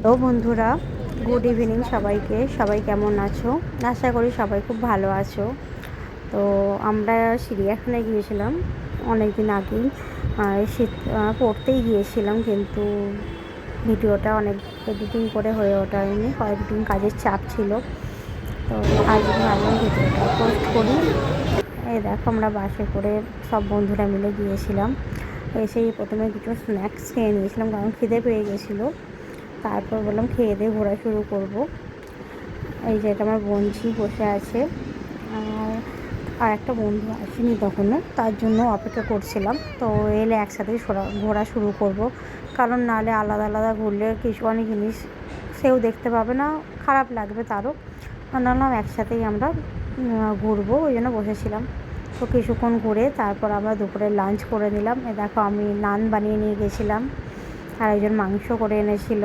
তো বন্ধুরা, good evening সবাইকে। সবাই কেমন আছো? আশা করি সবাই খুব ভালো আছো। তো আমরা চিড়িয়াখানায় গিয়েছিলাম অনেক দিন আগেই। শীত পড়তেই গিয়েছিলাম, কিন্তু ভিডিওটা অনেক এডিটিং করে হয়ে ওঠেনি, এডিটিং কাজের চাপ ছিল। তো আজকে ভাবলাম ভিডিওটা পোস্ট করি। এই দেখো, আমরা বাসে করে সব বন্ধুরা মিলে গিয়েছিলাম। এসেই প্রথমে কিছু স্ন্যাক্স খেয়ে নিয়েছিলাম, কারণ খিদে পেয়ে গেছিলো। তারপর বললাম খেয়ে দিয়ে ঘোরা শুরু করব। এই যে এটা আমার বোনঝি বসে আছে, আর একটা বন্ধু আসেনি তখনও, তার জন্য অপেক্ষা করছিলাম। তো এলে একসাথেই ঘোরা শুরু করব, কারণ নাহলে আলাদা আলাদা ঘুরলে কিছু অনেক জিনিস সেও দেখতে পাবে না, খারাপ লাগবে তারও। নাহলে একসাথেই আমরা ঘুরবো, ওই জন্য বসেছিলাম। তো কিছুক্ষণ ঘুরে তারপর আমরা দুপুরে লাঞ্চ করে নিলাম। দেখো, আমি নান বানিয়ে নিয়ে গেছিলাম, আর একজন মাংস করে এনেছিল,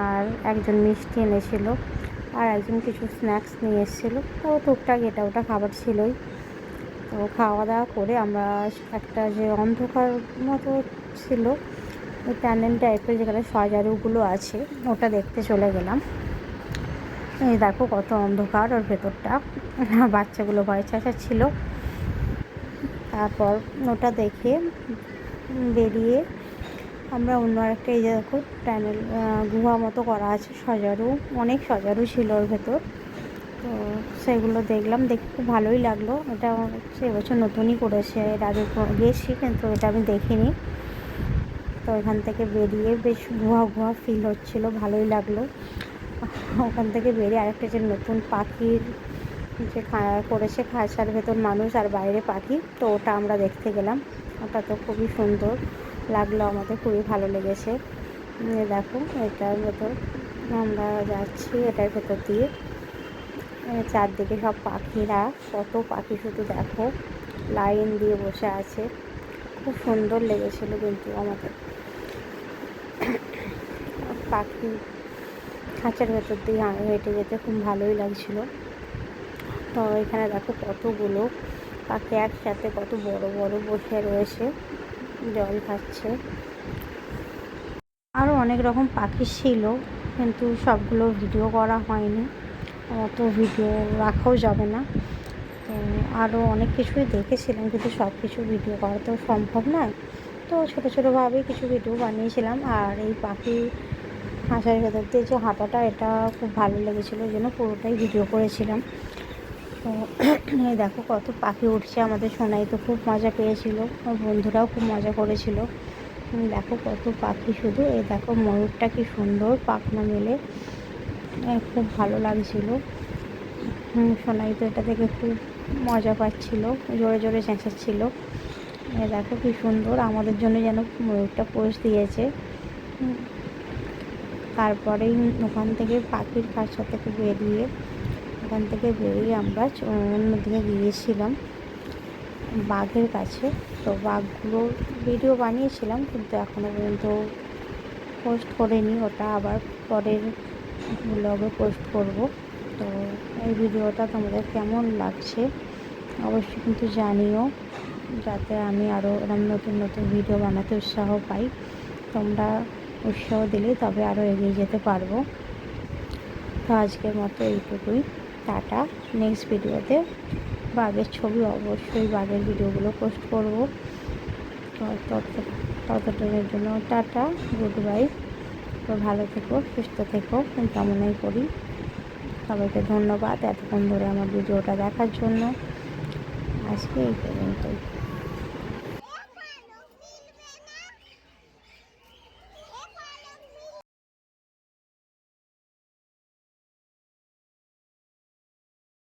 আর একজন মিষ্টি এনেছিল, আর একজন কিছু স্ন্যাক্স নিয়ে এসেছিলো। তো টুকটাক এটা ওটা খাবার ছিলই। তো খাওয়া দাওয়া করে আমরা একটা যে অন্ধকার মতো ছিল, ওই প্যান্ডেল টাইপের যেখানে সজারুগুলো আছে, ওটা দেখতে চলে গেলাম। এই দেখো কত অন্ধকার ওর ভেতরটা, বাচ্চাগুলো ভয় ছিল। তারপর ওটা দেখে বেরিয়ে আমরা অন্য আরেকটা, এই যে দেখো প্যানেল গুহা মতো করা আছে, সজারু, অনেক সজারু ছিল ওর ভেতর। তো সেগুলো দেখলাম, দেখে খুব ভালোই লাগলো। এটা হচ্ছে এবছর নতুনই করেছে, এর আগে গিয়েছি কিন্তু এটা আমি দেখিনি। তো এখান থেকে বেরিয়ে বেশ গুহা গুহা ফিল হচ্ছিলো, ভালোই লাগলো। ওখান থেকে বেরিয়ে আরেকটা যে নতুন পাখির যে করেছে, খাঁচার ভেতর মানুষ আর বাইরে পাখি, তো ওটা আমরা দেখতে গেলাম। ওটা তো খুবই সুন্দর লাগলো, আমাদের খুবই ভালো লেগেছে। দেখো এটার ভেতর আমরা যাচ্ছি, এটার ভেতর দিয়ে চারদিকে সব পাখিরা, কত পাখি শুধু দেখো, লাইন দিয়ে বসে আছে। খুব সুন্দর লেগেছিলো কিন্তু আমাদের পাখি খাঁচার ভেতর দিয়ে হেঁটে যেতে খুব ভালোই লাগছিলো। তো এখানে দেখো কতগুলো পাখি একসাথে, কত বড় বড় বসে রয়েছে, জল খাচ্ছে। আরও অনেক রকম পাখি ছিল, কিন্তু সবগুলো ভিডিও করা হয়নি, অত ভিডিও রাখাও যাবে না। তো আরও অনেক কিছুই দেখেছিলাম, কিন্তু সব কিছু ভিডিও করা তো সম্ভব নয়। তো ছোটো ছোটোভাবেই কিছু ভিডিও বানিয়েছিলাম। আর এই পাখি হাঁসার ভেতর দিয়ে যে হাঁটাটা, এটা খুব ভালো লেগেছিলো, ওই জন্য পুরোটাই ভিডিও করেছিলাম। তো এই দেখো কত পাখি উঠছে, আমাদের সোনাই তো খুব মজা পেয়েছিল, আমার বন্ধুরাও খুব মজা করেছিল। দেখো কত পাখি শুধু, এই দেখো ময়ূরটা কি সুন্দর পাখনা মেলে, খুব ভালো লাগছিল। সোনাই তো এটা থেকে খুব মজা পাচ্ছিল, জোরে জোরে চেঁচাচ্ছিল। দেখো কি সুন্দর, আমাদের জন্য যেন ময়ূরটা পোজ দিয়েছে। তারপরেই ওখান থেকে পাখির খাঁচা থেকে বেরিয়ে আমরা অন্যদিকে গিয়েছিলাম বাঘের কাছে। তো বাঘগুলো ভিডিও বানিয়েছিলাম, কিন্তু এখনও পর্যন্ত পোস্ট করিনি, ওটা আবার পরের ব্লগে পোস্ট করব। তো এই ভিডিওটা তোমাদের কেমন লাগছে অবশ্যই কিন্তু জানিও, যাতে আমি আরও এরকম নতুন নতুন ভিডিও বানাতে উৎসাহ পাই। তোমরা উৎসাহ দিলে তবে আরও এগিয়ে যেতে পারবো। তো আজকের মতো এইটুকুই, টাটা। নেক্সট ভিডিওতে বাঘের ছবি, অবশ্যই বাঘের ভিডিওগুলো পোস্ট করব। ততদিনের জন্য টাটা, গুড বাই। তো ভালো থেকো, সুস্থ থেকো কামনাই করি। সবাইকে ধন্যবাদ এতক্ষণ ধরে আমার ভিডিওটা দেখার জন্য। আজকে এই পর্যন্তই।